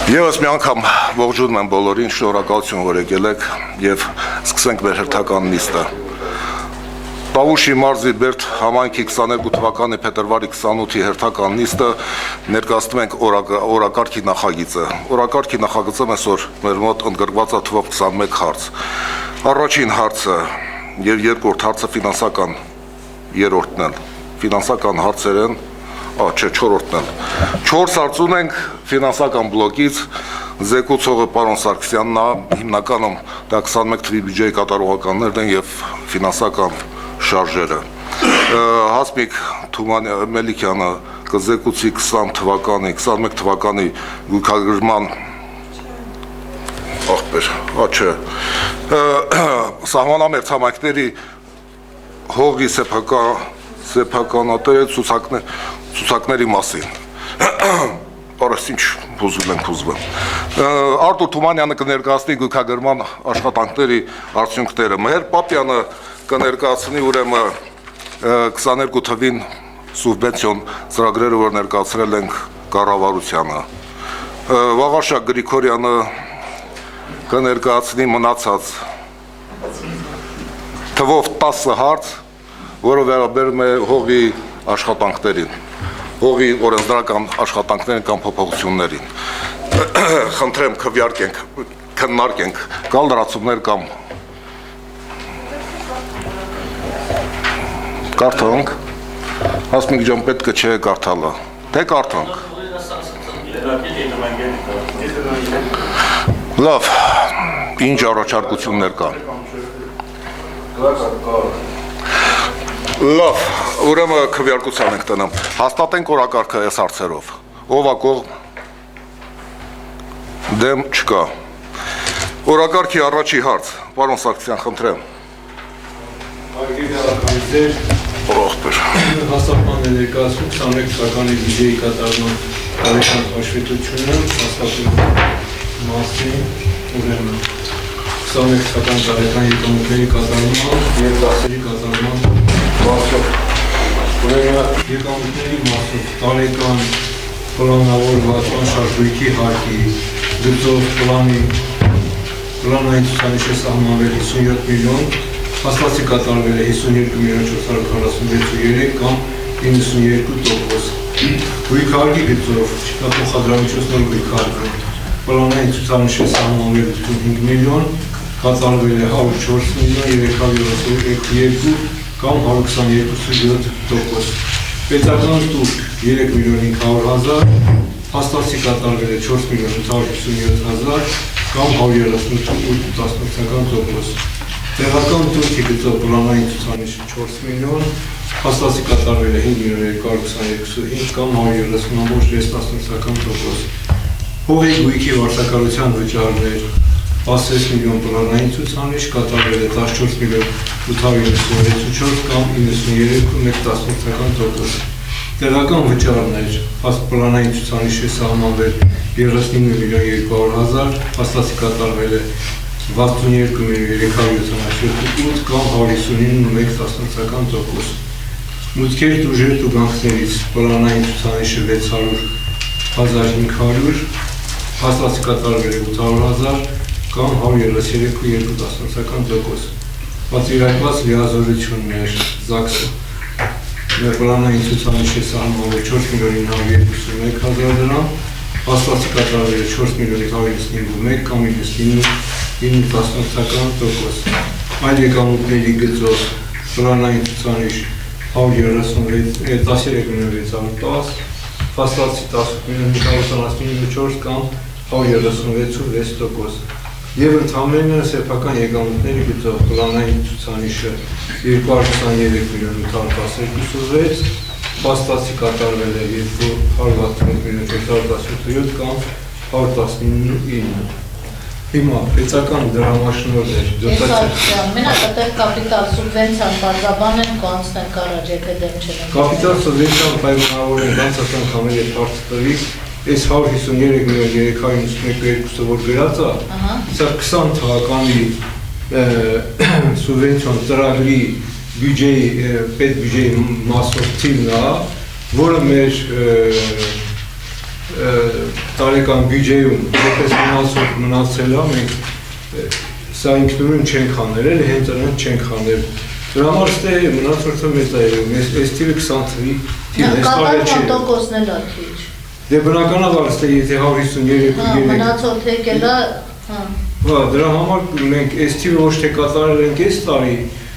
Եվս մի անգամ ողջունում եմ բոլորին, շնորհակալություն որ եկել եք եւ սկսենք մեր հերթական նիստը։ Տավուշի մարզի Բերդ համայնքի 22 թվականի փետրվարի 28-ի հերթական նիստը ներկայացնում ենք օրակարգի նախագիծը։ Օրակարգի նախագծում այսօր մեր մոտ ընդգրկված է թվով 21 հարց։ Առաջին հարցը եւ երկրորդ հարցը ֆինանսական երրորդն են։ Ֆինանսական հարցեր են, չորրորդն են։ 4 հարց ունենք ֆինանսական բլոկից, զեկուցողը պարոն Սարգսյանն է, հիմնականում դա 21 թվի բյուջեի կատարողականներն են եւ ֆինանսական շարժերը։ Հասմիկ Մելիքյանը կզեկուցի 21 թվականի գույքագրման սահմանամերձ համայնքների հողի սեփականատեր ցուցակների մասին։ Օրս ինչ ուզում ենք ուզում։ Արտուր Թումանյանը կներկայացնի գույքագրման աշխատանքների արդյունքները։ Մհեր Պապյանը կներկայացնի ուրեմն 22 թվին սուբվենցիոն ծրագրերը, որ ներկայացրել ենք կառավարությանը։ Վաղարշակ Գրիգորյանը կներկայացնի մնացած թվով 10 հարց, որը վերաբերում է հողի աշխատանքներին, հողի օրենսդրական աշխատանքներին կամ փոփոխություններին։ Խնդրեմ քննարկենք կալ լրացումներ կամ կարդանք, Հասմիկ ջան, պետք չէ կարդալը, թե կարդանք։ Լավ, ինչ առաջարկություններ կան։ Լավ, ուրեմն քվեարկության ենք տնեմ։ Հաստատենք օրակարգը այս հարցերով։ Ով է կողմ։ Դեմ չկա։ Օրակարգի առաջի հարց, պարոն Սարգսյան, խնդրեմ։ Հաստատման է ներկայացնում 21 թվականի բյուջեի կատարման տարեկան հաշվետվությունը, հաստատելու մասին, ուրեմն 21 թվական տարեկան եկամուտների կատարման եւ դասերի կատարման մասով, ուրեմն եկամուտների մասով տարեկան պլանավորվածման շարժույթի հարկի գծով պլանային ցուցանիշը սահմանվել 57 միլիոն, հաստատի կատարվել է 52.446.3 կամ 92%։ Գույքարկի գծով փոխադրամիջոցներ գույքարկը պլանային ցուցանիշը սահմանվել 85 միլիոն, կատարվել է 104 միլիոն 372 կամ 122.7%։ Պետական տուր 3 միլիոն 500.000, հաստատի կատարվել է 4 միլիոն 857.000 կամ 138%։ Տեղական տուրքի գծով պլանային ցուցանիշը 4 միլիոն, հաստատի կատարվել է 5 միլիոն 222 կամ 130.6%։ Հողի գույքի վարձակալության վճարներ 16 միլիոն պլանային ցուցանիշ, կատարվել է 14 միլիոն 894 կամ 93.1%։ Տեղական վճարներ պլանային ցուցանիշը սահմանվել 39 միլիոն 200.000, հաստատի կատարվել է 62 միլիոն 378 կամ 159.1%։ Մուտքեր դուժեր տուգանքներից պլանային ցուցանիշը 600.500, հաստատի կատարվել է 800.000 կամ 133.2%։ Պատվիրակված լիազորություններ ԶԱԳՍ-ը պլանային ցուցանիշը սահմանվել 4 միլիոն 921.000 դրամ, հաստատի կատարվել է 4 միլիոն 551 կամ 99.10%։ Այլ եկամուտների գծով պլանային ցուցանիշ 13 միլիոն 610, հաստատի 10 միլիոն 574 կամ 136.6%։ Եվ ընդհանրապես սեփական եկամուտների գծով պլանային ցուցանիշը 223 միլիոն 812, հաստատի կատարվել է 261 միլիոն 417 կամ 119։ Հիմա պետական դրամաշնորհներ մենակ այդտեղ կապիտալ սուբվենցիան բարձրաբանեն կանցնենք առաջ, եթե դեմ չեն։ Կապիտալ սուբվենցիան պայմանավորել են կանցական համերի հարց տվի, այս 153 միլիոն 391.2-ը որ գրած է, սա 20 թվականի սուբվենցիոն ծրագրի բյուջեի պետբյուջեի մասով թիվն է, որը մեր տարեկան բյուջեում որպես մնացել է, մենք սա ինքնուրույն չենք հանել, հենց նրան չենք հանել։ Դրա համար ստե մնացորդը մեծ է երևում, այս թիվը 20 թվի թիվ, այս տարի չի։ տոկոսն էլ է քիչ։ Դե բնականաբար ստե եթե 153 Մնացորդ եկել է, դրա համար մենք այս թիվը ոչ թե կատարել ենք այս տարի,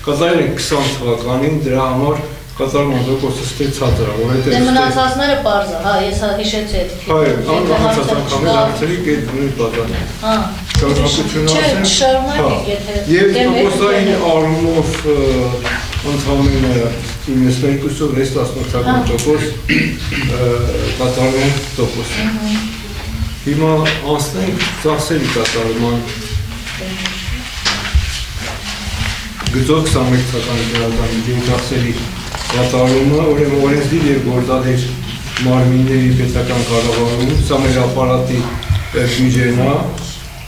կատարել ենք 20 թվականին, դրա համար կատարման տոկոսը ստե ցածր է, որովհետև դե մնացածները պարզ է, հա, ես հիշեցի այդ քիչ։ Հայ, անհանգստած անգամից հարցերի կետ նույն բազան։ Հա։ Շարունակություն Չէ, ասեմ։ շարունակեք, եթե Եվ տոկոսային առումով ընդհանրապես 92-ով 6.8% տոկոս կատարում տոկոս։ Հիմա անցնենք ծախսերի կատարման գծով 21 թվականի դրական բյուջեի ծախսերի կատարումը, ուրեմն օրենսդիր եւ գործադիր մարմինների պետական կառավարում, սա մեր ապարատի բյուջեն է,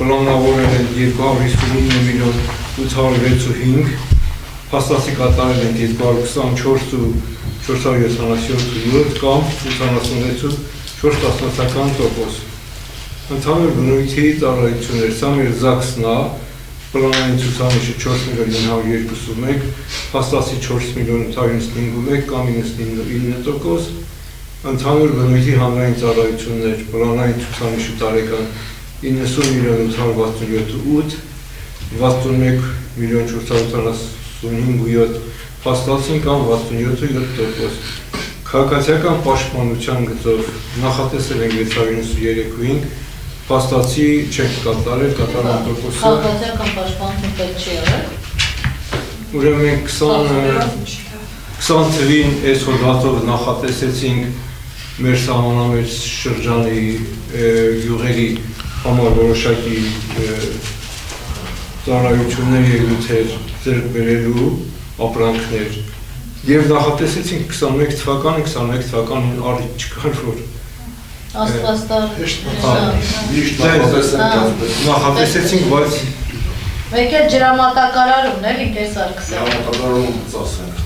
պլանավորել են 259 միլիոն 865, փաստացի կատարել են 224.477 կամ 86.4%։ Ընդհանուր բնույթի ծառայություններ, սա մեր ԶԱԳՍ-ն է, պլանային ցուցանիշը 4 միլիոն 921, փաստացի 4 միլիոն 895 կամ 99%, ընդհանուր բնույթի հանրային ծառայություններ, պլանային ցուցանիշը տարեկան 90 միլիոն 867, 61 միլիոն 475 փաստացին կամ 67%։ Քաղաքացիական պաշտպանության գծով նախատեսել են 693-ին, փաստացի չենք կատարել, կատարման տոկոսը։ Քաղաքացիական պաշտպանություն պետք չի եղել։ Ուրեմն մենք 20 թվին այս հոդվածով նախատեսեցինք մեր սահմանամերձ շրջանի գյուղերի համար որոշակի ծառայություններ եւ նյութեր ձեռք բերելու ապրանքներ եւ նախատեսեցինք 21 թվականին առիթ չկար որ Աստվածտար։ նախատեսեցինք, բայց Մեկ էլ ջրամատակարարումն էլի կեսարկսել։ Ջրամատակարարում ծախսենք։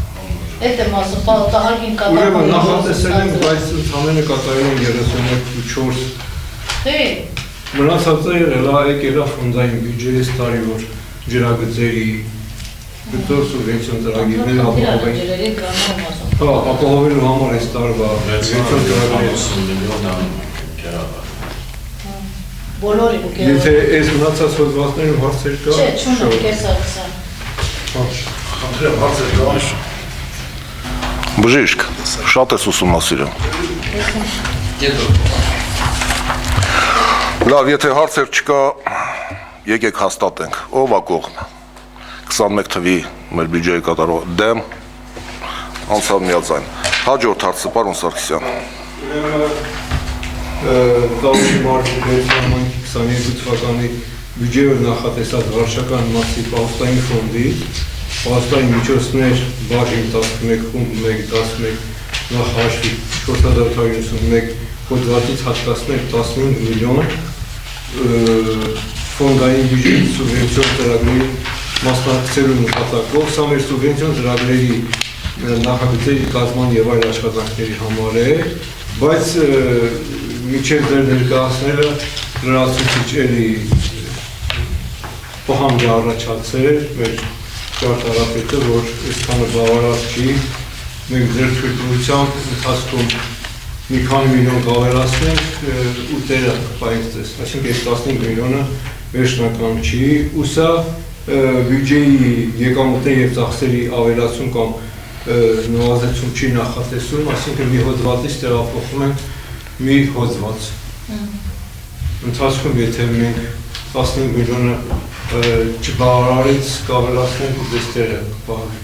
Այդ եմ ասում, պարտահարկին ուրեմն կատարում։ նախատեսել ենք, բայց ընդհանրապես կատարել են 31.4 Դե, մնացածը եղել է եկել է ֆոնդային բյուջեից տարի որ ջրագծերի գծով սուբվենցիոն ծրագիրներ ապահովեն։ ջրերի կանոն ասում։ Հա, ապահովելու համար այս տարվա սուբվենցիոն ծրագրերը։ Բոլորի ու գերո։ Եթե այս մնացած հոդվածներում հարցեր կա։ Չէ, չունեմ, կեսարկսել։ Խնդրեմ, հարցեր կա։ Բժիշկ, շատ ես ուսումնասիրում։ Լավ, եթե հարցեր չկա, եկեք հաստատենք, ով է կողմ։ 21 թվի մեր բյուջեի կատարող դեմ, անցավ միաձայն։ Հաջորդ հարցը, պարոն Սարգսյան։ Տավուշի մարդու 22 թվականի բյուջեով նախատեսած վարչական մասի պահոստային ֆոնդի, պահոստային միջոցներ բաժին 11 խումբ 1-11 նախաշվի 491 հոդվածից հատկացնել 15 միլիոն ֆոնդային բյուջեի սուբվենցիոն ծրագրերի մասնակցելու նպատակով, սա մեր սուբվենցիոն ծրագրերի նախագծերի կազմման եւ այլ աշխատանքների համար է, բայց միջև դեր ներկայացնելը լրացուցիչ էլի պահանջ առաջացել մեր ճարտարապետը, որ այսքանը բավարար չի, մենք ձեր թույլտվությամբ ընթացքում մի քանի միլիոն կավելացնենք ու տերը պայենք ձեզ, այսինքն այս 15 միլիոնը վերջնական չի, ու սա բյուջեի եկամուտների եւ ծախսերի ավելացում կամ նվազեցում չի նախատեսում, այսինքն մի հոդվածից տեղափոխում ենք մի հոդված։ Ընթացքում եթե մենք 15 միլիոնը չբավարարից կավելացնենք ու դες տեղը կպահվի։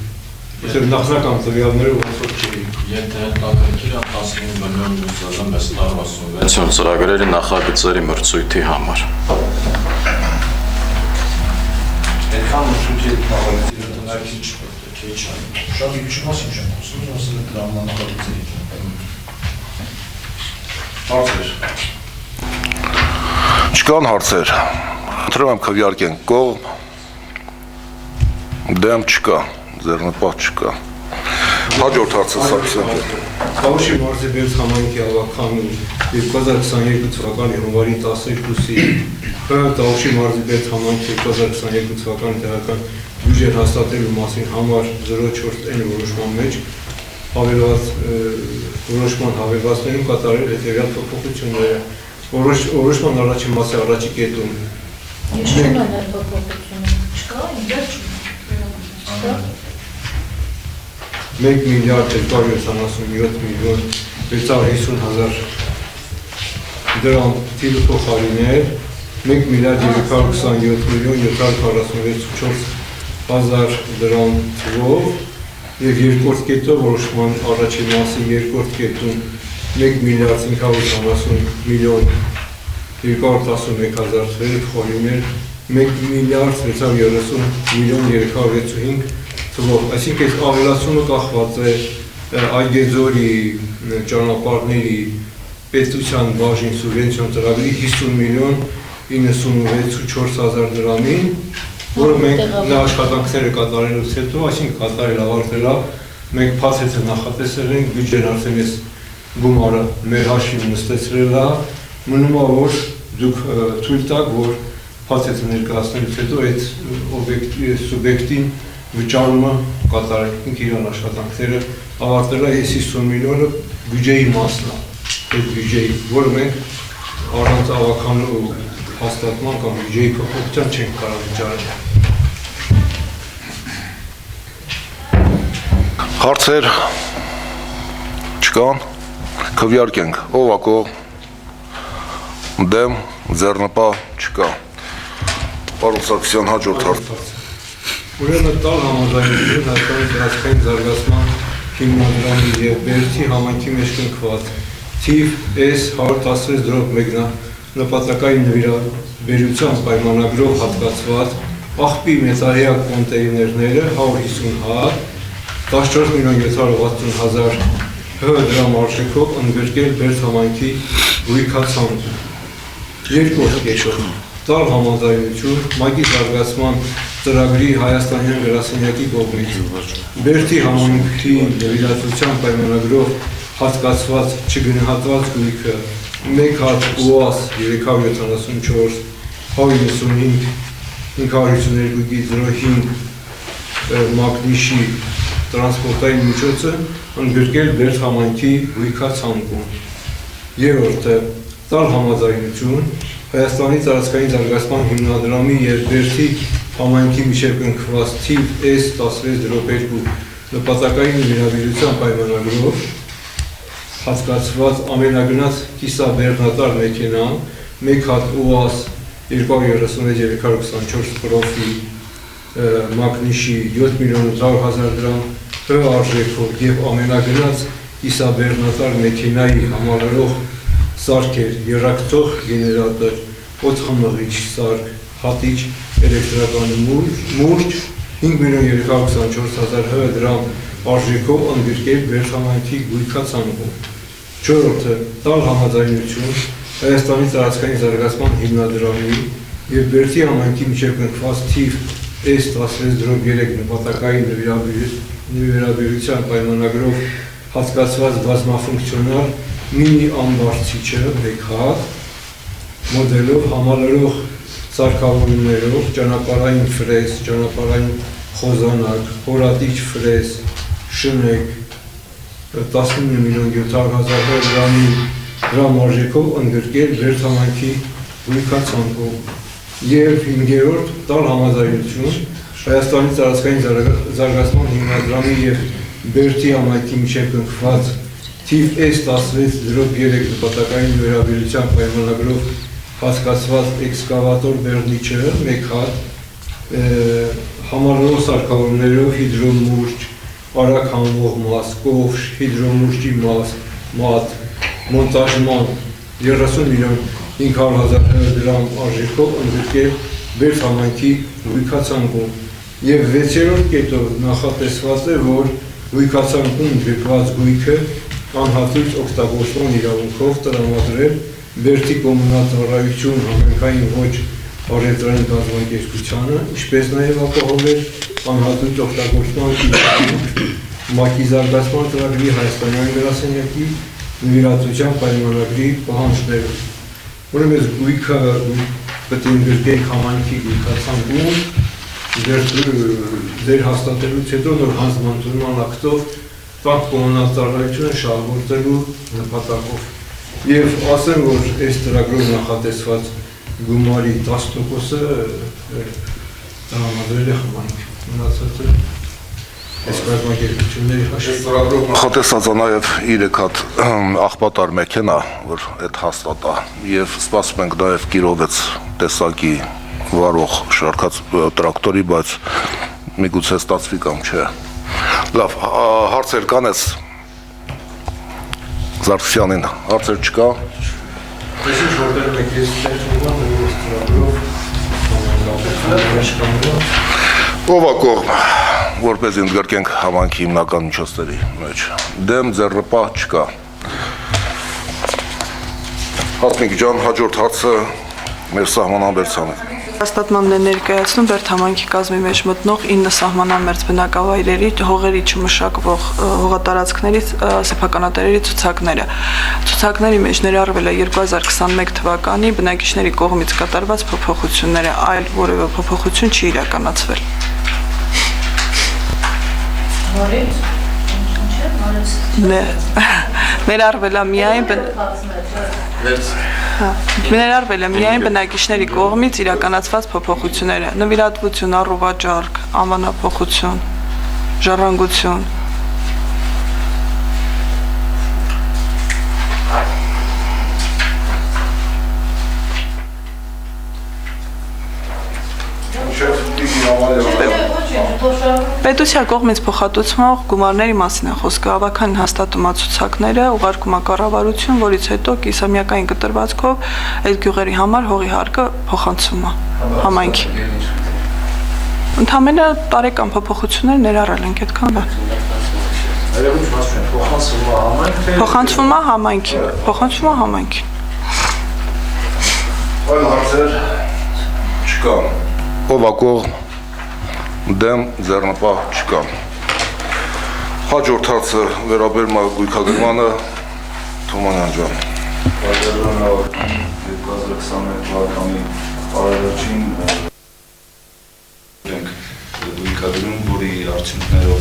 Այսինքն նախնական տվյալները ոնց որ չի։ Եթե հետաքրքիր է 15 միլիոն դրամ մեծ տարվա սուբվենցիոն ծրագրերի նախագծերի մրցույթի համար։ Այդքան մրցույթի նախագծի քիչ է։ Շատ քիչ մասի չեմ խոսում, ասել եմ դրաման նախագծերի։ Հարցեր։ Չկան հարցեր։ Խնդրում եմ քվեարկենք կողմ, դեմ չկա, ձեռնպահ չկա։ Հաջորդ հարցը Սարգսյան։ Տավուշի մարզի Բերձ համայնքի ավականն 2022 թվականի հունվարի 12-ի Տավուշի մարզի Բերձ համայնքի 2022 թվականի տեղական բյուջեն հաստատելու մասին համար 04N որոշման մեջ որոշման հավելվածներում կատարել հետևյալ փոփոխությունները։ Որոշման առաջին մասի առաջի կետում Հիշում են այդ փոփոխությունը։ Չկա, ինձ չկա։ 1 միլիարդ 277 միլիոն 650 հազար դրամ թիվը փոխարինել 1 միլիարդ 327 միլիոն 746 հազար դրամ թվով եւ երկրորդ կետը որոշման առաջին մասի երկրորդ կետում 1 միլիարդ 570 միլիոն 211 հազար փոխարինել 1 միլիարդ 630 միլիոն 365 թվով, այսինքն այս ավելացումը կախված է Այգեձորի ճանապարհների պետության բաժին սուբվենցիոն ծրագրի 50 միլիոն 96.4 հազար դրամին, որը մենք աշխատանքները կատարելուց հետո, այսինքն կատարել ավարտելա, մենք փաստացի նախատեսել ենք բյուջեն արդեն այս գումարը մեր հաշվին նստեցրել է, մնում է որ դուք թույլ տաք, որ փաստացի ներկայացնելուց հետո այդ սուբյեկտին վճարումը կատարենք իրան աշխատանքները ավարտելա այս 50 միլիոնը բյուջեի մասն է, այդ բյուջեի, որը մենք առանց ավականու հաստատման կամ բյուջեի փոփոխության չենք կարող վճարել։ Հարցեր չկան, քվեարկենք, ով ակո դեմ ձեռնպահ չկա։ Պարոն Սարգսյան, հաջորդ հարց։ Ուրեմն տալ համաձայնություն Հայաստանի տարածքային զարգացման հիմնադրամի և Բերդի համայնքի մեջ կնքված թիվ S116/1 նպատակային նվիրաբերության պայմանագրով հատկացված աղբի մեծարյա կոնտեյներները 150 հատ 14.760.000 դրամ արժեքով ընդգրկել Բերդ համայնքի գույքացանցում։ Երկրորդ կետով տալ համաձայնություն ՄԱԿ-ի զարգացման ծրագրի Հայաստանյան գրասենյակի կողմից Բերդի համայնքի նվիրատվության պայմանագրով հատկացված չգնահատված գույքը 1 հատ ՈՒԱԶ 374 195 552.05 մագնիշի տրանսպորտային միջոցը ընդգրկել Բերդ համայնքի գույքացանկում։ Երրորդը տալ համաձայնություն Հայաստանի տարածքային զարգացման հիմնադրամի և Բերդի համայնքի միջև կնքված թիվ S16/2 նպատակային նվիրաբերության պայմանագրով հատկացված ամենագնաց կիսաբեռնատար մեքենան 1 հատ ՈՒԱԶ 236-324 պրոֆի մագնիշի 7.800.000 դրամ արժեքով և ամենագնաց կիսաբեռնատար մեքենայի համալրող սարքեր, եռակցող գեներատոր, օդխմղիչ սարք, հատիչ էլեկտրական մուրջ 5.324.000 դրամ արժեքով ընդգրկել Բերդ համայնքի գույքացանկում։ Չորրորդը տալ համաձայնություն Հայաստանի տարածքային զարգացման հիմնադրամի և Բերդի համայնքի միջև կնքված թիվ S16/3 նպատակային նվիրաբերության պայմանագրով հատկացված բազմաֆունկցիոնալ մինի ամբարձիչը 1 հատ մոդելով համալրող սարքավորումներով ճանապարհային ֆրեզ, ճանապարհային խոզանակ, հորատիչ ֆրեզ, շնեք 19.700.000 դրամ արժեքով ընդգրկել Բերդ համայնքի գույքացանկում։ Եվ 5-րդ տալ համաձայնություն Հայաստանի տարածքային զարգացման հիմնադրամի և Բերդի համայնքի միջև կնքված թիվ S16/3 նպատակային նվիրաբերության պայմանագրով հատկացված էքսկավատոր բեռնիչը 1 հատ համալրող սարքավորումներով հիդրոմուրջ, արագ հանվող մաս, կովշ, հիդրոմուրջի մաս, մատ, մոնտաժման 30.500.000 դրամ արժեքով ընդգրկել Բերդ համայնքի գույքացանկում։ Եվ 6-րդ կետով նախատեսված է, որ գույքացանկում ընդգրկված գույքը անհատույց օգտագործման իրավունքով տրամադրել Բերդի կոմունալ ծառայություն համայնքային ոչ առևտրային կազմակերպությանը, ինչպես նաև ապահովել անհատույց օգտագործման ՄԱԿ-ի զարգացման ծրագրի հայաստանյան գրասենյակի նվիրատվության պայմանագրի պահանջները։ Ուրեմն այս գույքը պետք է ընդգրկենք համայնքի գույքացանկում, ձեր հաստատելուց հետո նոր հանձնարարության ակտով տաք կոմունալ ծառայությունը շահագործելու նպատակով։ Եվ ասեմ, որ այս ծրագրով նախատեսված գումարի 10%-ը տրամադրել է համայնքը, մնացածը այս կազմակերպությունների հաշվով։ Նախատեսածը նաև 3 հատ աղբատար մեքենա, որ այդ հաստատա, եւ սպասում ենք նաև Կիրովец տեսակի վարող շարքած տրակտորի, բայց միգուցե ստացվի կամ չէ։ Լավ, հարցեր կան ես Զարքսյանին, հարցեր չկա։ Այսինչ որտեղ մեկ ես ներդրման այս ծրագրով Ով է կողմ, որպես ընդգրկենք համանքի հիմնական միջոցների մեջ։ Դեմ ձեռնպահ չկա։ Հասմիկ ջան, հաջորդ հարցը մեր սահմանամերձանը։ Հաստատմանն է ներկայացնում Բերդ համայնքի կազմի մեջ մտնող 9 սահմանամերձ բնակավայրերի հողերի չմշակվող հողատարածքների սեփականատերերի ցուցակները։ Ցուցակների մեջ ներառվել է 2021 թվականի բնակիչների կողմից կատարված փոփոխությունները, այլ որևէ փոփոխություն չի իրականացվել։ Ներառվել է միայն բնակիչների կողմից իրականացված փոփոխությունները, նվիրատվություն, առուվաճառք, անվանափոխություն, ժառանգություն։ Պետության կողմից փոխհատուցվող գումարների մասին է խոսքը, ավականին հաստատում է ցուցակները, ուղարկում է կառավարություն, որից հետո կիսամյակային կտրվածքով այդ գյուղերի համար հողի հարկը փոխանցվում է համայնքի։ Ընդհանրապես տարեկան փոփոխություններ ներառել ենք այդքան բան։ Փոխանցվում է համայնքի։ Այլ հարցեր չկա։ Ով է կողմ, դեմ ձեռնպահ չկա։ Հաջորդ հարցը վերաբերում է գույքագրմանը, Թումանյան ջան։ Պատերազմը 2021 թվականի արարողին գույքագրում, որի արդյունքներով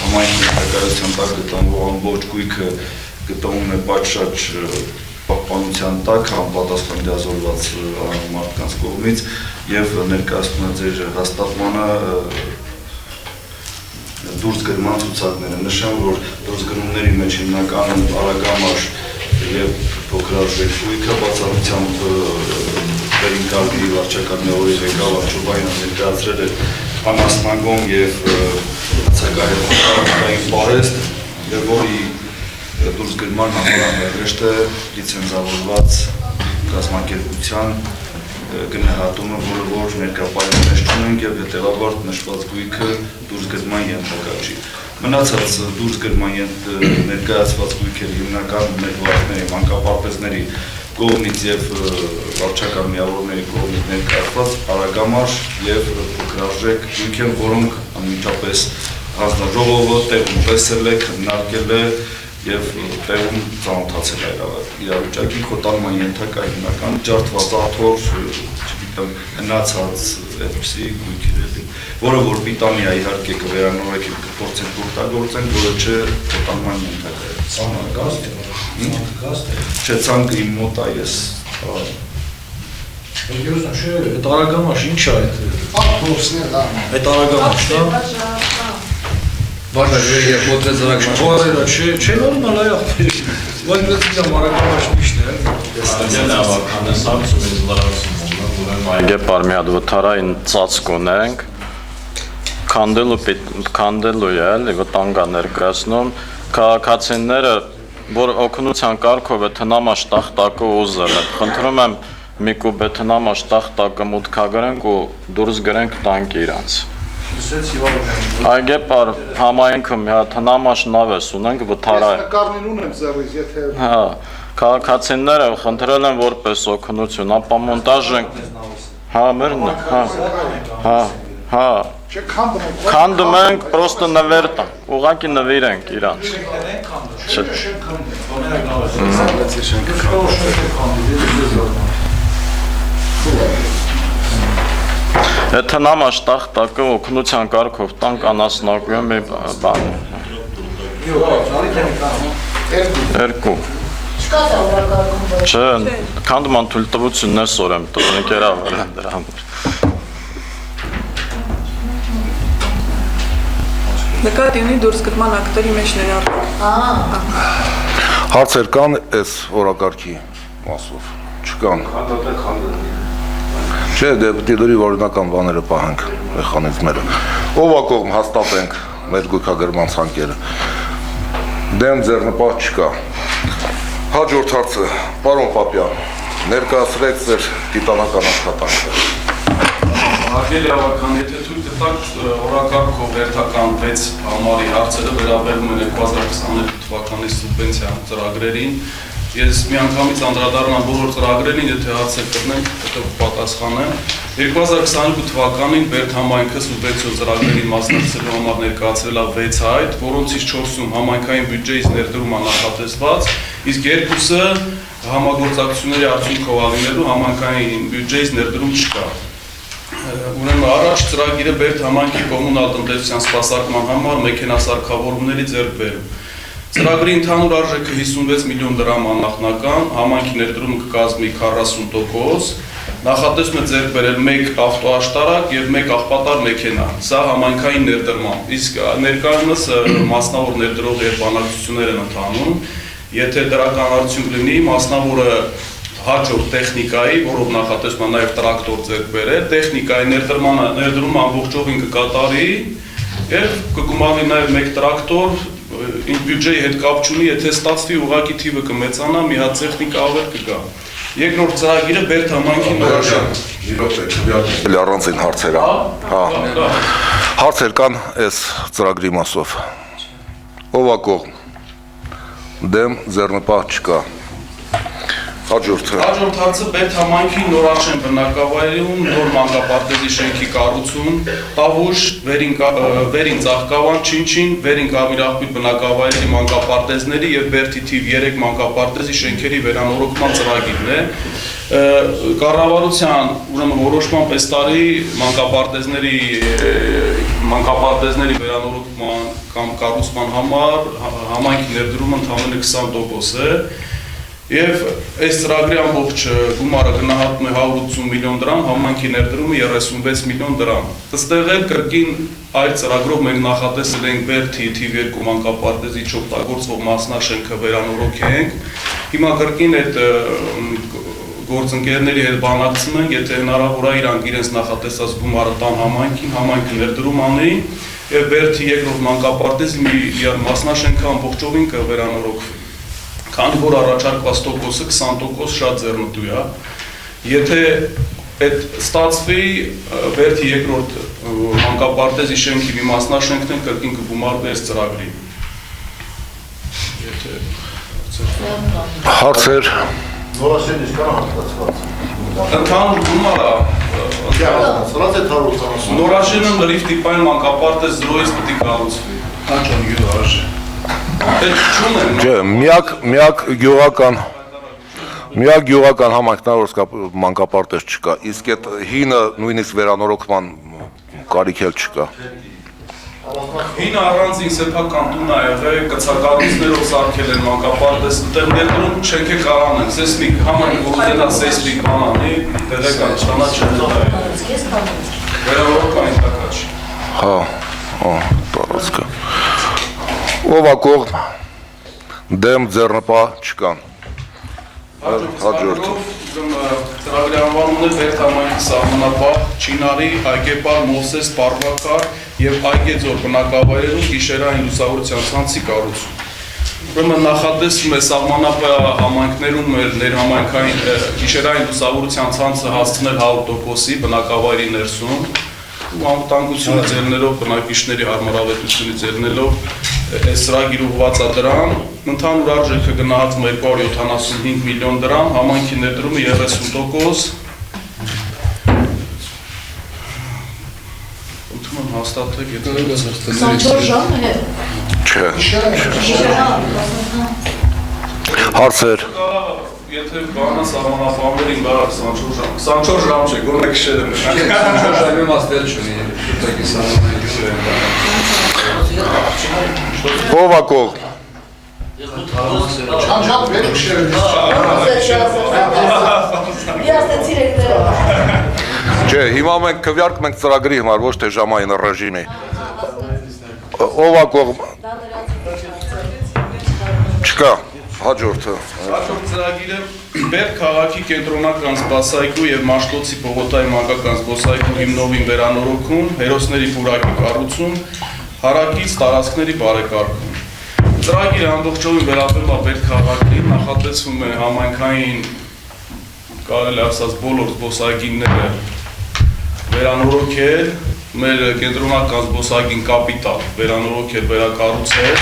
համայնքի ներկայացության տակ գտնվող ամբողջ գույքը գտնվում է պատշաճ պահպանության տակ համապատասխան դիազորված մարդկանց կողմից եւ ներկայացնում է ձեր հաստատմանը դուրս գրման ցուցակները։ Նշեմ, որ դուրս գրումների մեջ հիմնականում արագամար եւ փոքրարժեք գույքը բացառությամբ Բերինկալի վարչակազմի օրի ղեկավար Չուբայանը ներկայացրել է անասնագոմ եւ ցակահեղային պարեստ, եւ որի դուրս գրման համարամերեշտը լիցենզավորված կազմակերպության գնահատումը, որը որ ներկայապես չունենք եւ հետեւաբար նշված գույքը դուրս գրման ենթակա չի։ Մնացած դուրս գրման ներկայացված գույքերը հիմնական մեր վարակների, մանկապարտեզների կողմից եւ վարչական միավորների կողմից ներկայացված արագամար եւ փոքրարժեք գույք են, որոնք անմիջապես հանձնաժողովը տեղում տեսել է, քննարկել է եւ տեղում ծանոթացել է իրավիճակի խոտանման ենթակա հիմնական ջարդված աթոռ, չգիտեմ, հնացած այդպիսի գույքեր, որը որ պիտանի է իհարկե կվերանորոգի կփորձենք օգտագործենք, որը չէ խոտանման ենթակա է։ Ցանկագաստ է։ Չէ, ցանկը իմ մոտ է ես։ Գերոզն չէ, այդ արագամաշ ինչ է այդ։ Աթոռսն է դա։ Այդ արագամաշ դա։ Բանը եւ մոդել զարգացման։ Խորերը չէ նորմալ է ախպեր։ Բայց դա մարագամաշ միշտ է։ Դե ավականս հարցումից լրացում ունեմ, ուրեմն այգե բարմիad վթարային ծածկ ունենք, քանդելու է, էլի վտանգա ներկայացնում, քաղաքացիները, որ օգնության կարգով է տնամաշ տախտակը ուզել է, խնդրում եմ մի կուբ է տնամաշ տախտակը մուտքագրենք ու դուրս գրենք տանք իրանց։ Այգե պար համայնքը մի հատ տնամաշ նավես ունենք վթարային։ Նկարներ ունեմ ձեռից, եթե Հա, քաղաքացիները խնդրել են որպես օգնություն, ապա մոնտաժ ենք, Հա, մերն է, հա։ Քանդում ենք, պրոստը նվեր տանք, ուղղակի նվիրենք իրանց։ Եթե նամաշ տախտակը օգնության կարգով տանք անասնակում մի բան։ Երկու։ Չկա դա օրակարգում ոչ։ Չէ, քանդման թույլտվությունն այսօր եմ տվել, ընկերավել են դրա համար։ Նկատի ունի դուրս գտման ակտերի մեջ ներառվող։ Հարցեր կան այս օրակարգի մասով։ Չկան։ Չէ, դե պետք է դրի օրինական բաները պահենք, մեխանիզմները։ Ով ակողմ հաստատենք մեր գույքագրման ցանկերը։ Դեմ ձեռնպահ չկա։ Հաջորդ հարցը, պարոն Պապյան, ներկայացրեք ձեր գիտանական աշխատանքը։ Հարգելի ավական, եթե թույլ կտակ օրակարգով հերթական 6 համարի հարցերը վերաբերում են 2022 թվականի սուբվենցիա ծրագրերին, ես միանգամից անդրադառնամ բոլոր ծրագրերին, եթե հարցեր կտնենք, հետո պատասխանեմ։ 2022 թվականին Բերդ համայնքը սուբվենցիոն ծրագրերի մասնակցելու համար ներկայացրել է 6 հայտ, որոնցից 4-ում համայնքային բյուջեից ներդրում է նախատեսված, իսկ 2-ը համագործակցությունների արդյունքով ալինելու համայնքային բյուջեից ներդրում չկա։ Ուրեմն առաջ ծրագիրը Բերդ համայնքի կոմունալ տնտեսության սպասարկման համար մեքենասարքավորումների ձեռքբերում։ Ծրագրի ընդհանուր արժեքը 56 միլիոն դրամ աննախնական, համայնքի ներդրումը կկազմի 40%, նախատեսվում է ձեռք բերել 1 ավտոաշտարակ եւ 1 աղբատար մեքենա։ Սա համայնքային ներդրման։ Իսկ ներկայումս մասնավոր ներդրող եւ բանակցություններ են ընթանում։ Եթե դրական արդյունք լինի, մասնավորը հաջող տեխնիկայի, որով նախատեսվում է նաև տրակտոր ձեռք բերել, տեխնիկայի ներդրումը ամբողջովին կկատարի եւ կգումարվի նաև 1 տրակտոր, բյուջեի հետ կապ չունի, եթե ստացվի ուղղակի թիվը կմեծանա, մի հատ տեխնիկա ավել կգա։ Երկրորդ ծրագիրը Բերդ համայնքի նորաշան։ Առանցին հարցեր։ Հարցեր կան այս ծրագրի մասով։ Ով ակողմ։ Դեմ ձեռնպահ չկա։ Հաջորդ հարցը Բերդ համայնքի նորաշեն բնակավայրում նոր մանկապարտեզի շենքի կառուցում, Տավուշ, Վերին Ծաղկավան, Չինչին, Վերին Կավիրախբի բնակավայրերի մանկապարտեզների եւ Բերդի թիվ 3 մանկապարտեզի շենքերի վերանորոգման ծրագիրն է։ Կառավարության ուրեմն որոշմամբ այս տարի մանկապարտեզների վերանորոգման կամ կառուցման համար համայնքի ներդրումը ընդհանուր 20% է։ Եվ այս ծրագրի ամբողջ գումարը գնահատվում է 180 միլիոն դրամ, համայնքի ներդրումը 36 միլիոն դրամ։ Ըստեղ կրկին այդ ծրագրով մենք նախատեսել ենք Բերդի թիվ 2 մանկապարտեզի չօգտագործվող մասնաշենքը վերանորոգենք։ Հիմա կրկին այդ գործընկերների հետ բանակցում ենք, եթե հնարավոր է իրանք իրենց նախատեսած գումարը տան համայնքին, համայնքը ներդրում անի եւ Բերդի երկրորդ մանկապարտեզի մի մասնաշենքը ամբողջովին կվերանորոգվի։ Քանի որ առաջարկված տոկոսը 20% շատ ձեռնտու է, եթե այդ ստացվի Բերդի երկրորդ մանկապարտեզի շենքի մի մասնաշենքն են կրկին կգումարվի այս ծրագրին։ Հարցեր։ Նորաշեն ինչքան հաստատված։ Ընդհանուր գումարը Նորաշենը լրիվ տիպային մանկապարտեզ 0-ից պետք է կառուցվի։ Հաջող յուղարժե։ Չէ, միակ գյուղական համայնքնավոր մանկապարտեզ չկա, իսկ այդ հինը նույնիսկ վերանորոգման կարիք էլ չկա։ Հինը առանձին սեփական տուն է եղել, կցակառույցներով սարքել են մանկապարտեզ, դեռ ներդրում չենք կարան են, սեսմիկ համայնք որ ունենա սեսմիկ բանանի, տեղեկան չանա չնետա է։ Վերանորոգման ինտակա չի։ Հա, տարածքը։ Ով ակողմ, դեմ ձեռնպահ չկան։ Հաջորդ։ Ծրագրի անվանումն է Բերդ համայնքի սահմանապահ, Չինարի, Այգեպար, Մովսես, Պարվակար եւ Այգեձոր բնակավայրերում գիշերային լուսավորության ցանցի կառուցում։ Ուրեմն նախատեսվում է սահմանապահ համայնքներում ներհամայնքային գիշերային լուսավորության ցանցը հասցնել 100%-ի բնակավայրի ներսում։ Անվտանգությունը ձեռնելով, բնակիչների հարմարավետությունը ձեռնելով այս ծրագիրը ուղղված է դրան, ընդհանուր արժեքը գնահատվում է 275 միլիոն դրամ, համայնքի ներդրումը 30%։ հաստատեք, եթե 24 ժամը հետ։ Չէ։ Գիշերնա։ Հարցեր։ Եթե բանը սահմանափակումներին գա 24 ժամ չէ, գոնե քշել եմ։ 24 ժամի մասել չունի, դուք իսանում Ով ա կողմ։ Չէ, հիմա մենք քվյարկում ենք ծրագրի համար, ոչ թե ժամային ռեժիմի։ Ով ա կողմ։ Չկա, հաջորդը։ Հաջորդ ծրագիրը Բերդ քաղաքի կենտրոնական զբոսայգու եւ Մաշտոցի Պողոտայի մանկական զբոսայգու հիմնովին վերանորոգում, հերոսների պուրակի կառուցում, հարակից տարածքների բարեկարգում։ Ծրագիրը ամբողջովին վերաբերում է Բերդ քաղաքին, նախատեսվում է համայնքային կարելի ասած բոլոր զբոսայգիները վերանորոգել, մեր կենտրոնական զբոսայգին կապիտալ վերանորոգել, վերակառուցել։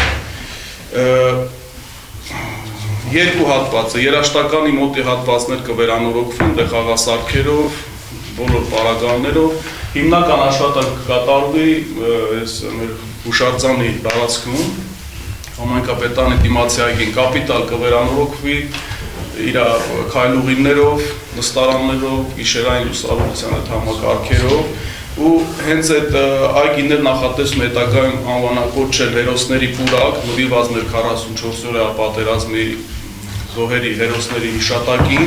Երկու հատվածը, երաշտականի մոտի հատվածներ կվերանորոգվեն, դե խաղասարքերով, բոլոր պարագաներով, հիմնական աշխատանք կկատարվի մեր հուշարձանի տարածքում, համայնքապետարանի դիմացի այգին կապիտալ կվերանորոգվի իր քայլուղիներով, նստարաններով, գիշերային լուսավորության այդ համակարգերով ու հենց այդ այգիներ նախատեսում հետագայում անվանակոչել հերոսների պուրակ, նվիրված մեր 44-օրյա պատերազմի զոհերի հերոսների հիշատակին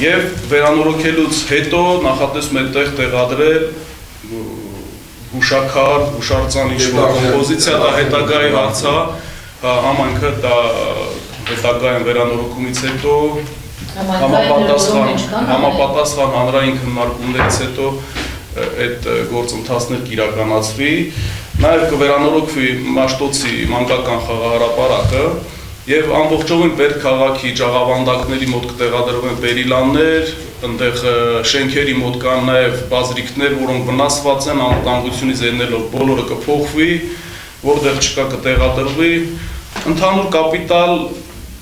եւ վերանորոգելուց հետո նախատեսում այդտեղ տեղադրել հուշաքար, հուշարձան ինչ-որ կոմպոզիցիա, դա հետագայի հարց է, համայնքը դա հետագայում վերանորոգումից հետո համապատասխան հանրային քննարկումներից հետո այդ գործընթացներ կիրականացվի, նաև կվերանորոգվի Մաշտոցի մանկական խաղահրապարակը եւ ամբողջովին Բերդ քաղաքի ջաղավանդակների մոտ կտեղադրվեն բերիլաններ, այնտեղ շենքերի մոտ կան նաև բազրիկներ, որոնք վնասված են անվտանգությունից ելնելով բոլորը կփոխվի, որտեղ չկա կտեղադրվի, ընդհանուր կապիտալ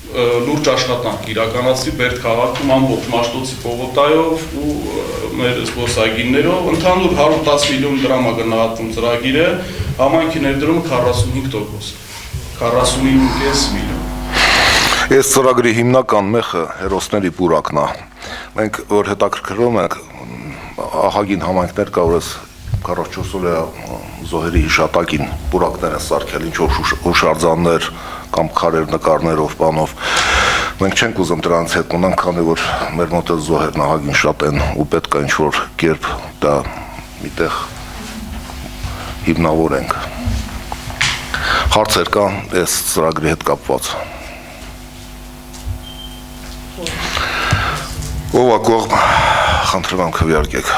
լուրջ աշխատանք իրականացվի Բերդ քաղաքում ամբողջ Մաշտոցի Պողոտայով ու մեր զբոսայգիներով, ընդհանուր 110 միլիոն դրամ է գնահատվում ծրագիրը, համայնքի ներդրումը 45%, 45.5 միլիոն։ Այս ծրագրի հիմնական մեխը հերոսների պուրակն է։ Մենք որ հետաքրքրում ենք ահագին համայնքներ կա, որ 44-օրյա զոհերի հիշատակին պուրակներ են սարքել, ինչ-որ հուշարձաններ կամ քարեր նկարներով, բանով։ Մենք չենք ուզում դրանց հետ մնանք, քանի որ մեր մոտ զոհերն ահագին շատ են ու պետք է ինչ-որ կերպ դա միտեղ հիմնավորենք։ Հարցեր կան այս ծրագրի հետ կապված։ Ով ա կողմ, խնդրում եմ քվեարկեք,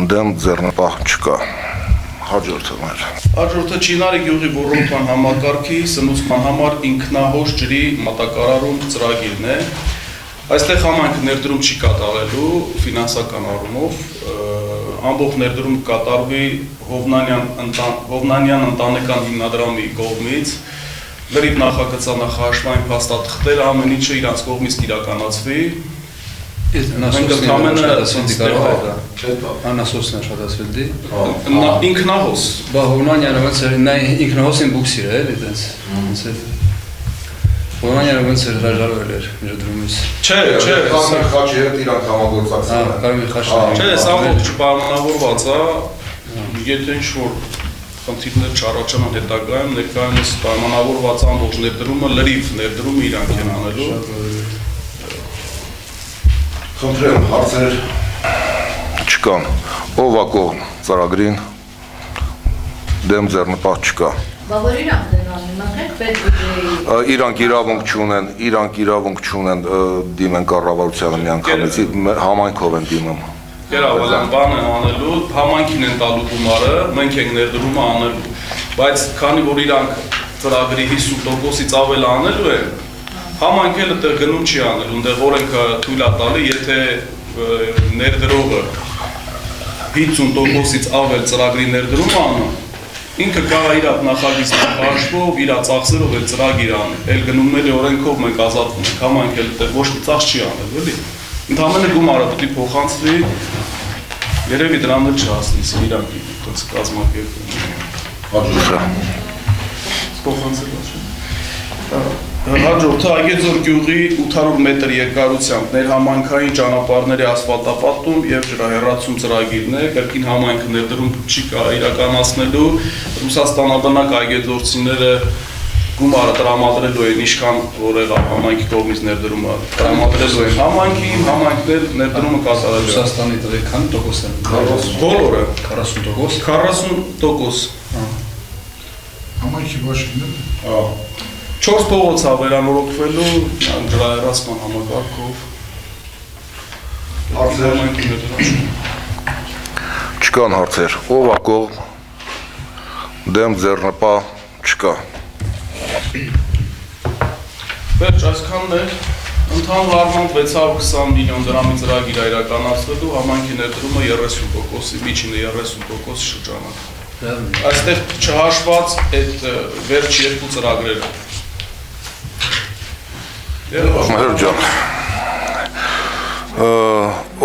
դեմ ձեռնպահ չկա, հաջորդը մեր։ Հաջորդը Չինարի գյուղի ոռոգման համակարգի սնուցման համար ինքնահոս ջրի մատակարարում ծրագիրն է։ Այստեղ համայնքը ներդրում չի կատարելու ֆինանսական առումով, ամբողջ ներդրում կատարվի Հովնանյան ընտանեկան հիմնադրամի կողմից, լրիվ նախագծանախաշվային փաստաթղթեր, ամեն ինչը իրանց կողմից կիրականացվի։ Անասոսն աշխատացվել դի։ Ինքնահոս։ Բա Հովնանյանը ոնց էր, նա ինքնահոսին բուքսիր է, էլի տենց։ Հովնանյանը ոնց էր հրաժարվել էր ներդրումից։ Չէ, Խաչի հետ իրանք համագործակցում են։ Կարմիր խաչն։ չէ, սա ամբողջ պայմանավորված է, եթե ինչ-որ խնդիրներ չառաջանան հետագայում, ներկայումս պայմանավորված ամբողջ ներդրումը, լրիվ ներդրումը իրանք են անելու։ Խնդրեմ, հարցեր չկան, ով ա կողմ ծրագրին, դեմ ձեռնպահ չկա։ Բա որ իրանք դենան, իմանք պետք բյուջեի։ Իրանք իրավունք չունեն դիմեն կառավարությանը միանգամից, համայնքով են դիմում։ Գերավալան բան են անելու, համայնքին են տալու գումարը, մենք ենք ներդրումը անելու, բայց քանի որ իրանք ծրագրի 50%-ից ավել անելու են, համայնքը այդտեղ գնում չի անել, այնտեղ օրենքը թույլ է տալի, եթե ներդրողը 50%-ից ավել ծրագրի ներդրում անում, ինքը կարող է իր նախագիծի հաշվով, իր ծախսերով այդ ծրագիր անել, այլ գնումների օրենքով մենք ազատվում ենք, համայնքը այդտեղ ոչ մի ծախս չի անել, էլի։ Ընդհանրապես գումարը պետք է փոխանցվի, երևի դրան էլ չհասնի, իրանք այդպես կազմակերպում։ Հաջորդը Այգեձոր գյուղի 800 մետր երկարությամբ ներհամայնքային ճանապարհների ասֆալտապատում եւ ջրահեռացում ծրագիրն է, կրկին համայնքը ներդրում չի իրականացնելու, Ռուսաստանաբնակ այգեձորցիները գումարը տրամադրելու են ինչքան որ եղավ համայնքի կողմից ներդրումը տրամադրելու են համայնքին, համայնքներ ներդրումը կատարելու են։ Ռուսաստանի տղեկ քանի տոկոս են։ Բոլորը 40%։ 40%։ Համայնքի բաժինն է։ 4 փողոց է վերանորոգվելու ջրահեռացման համակարգով։ Համայնքի ներդրում։ Չկան հարցեր։ Ով է կողմ, դեմ ձեռնպա չկա։ Վերջ այսքանն է, ընդհանուր առմամբ 620 միլիոն դրամի ծրագիր է իրականացվելու, համայնքի ներդրումը 30%-ի, միջինը 30% շրջանակ։ Այստեղ չհաշված այդ վերջ երկու ծրագրերը։ Մհեր ջան,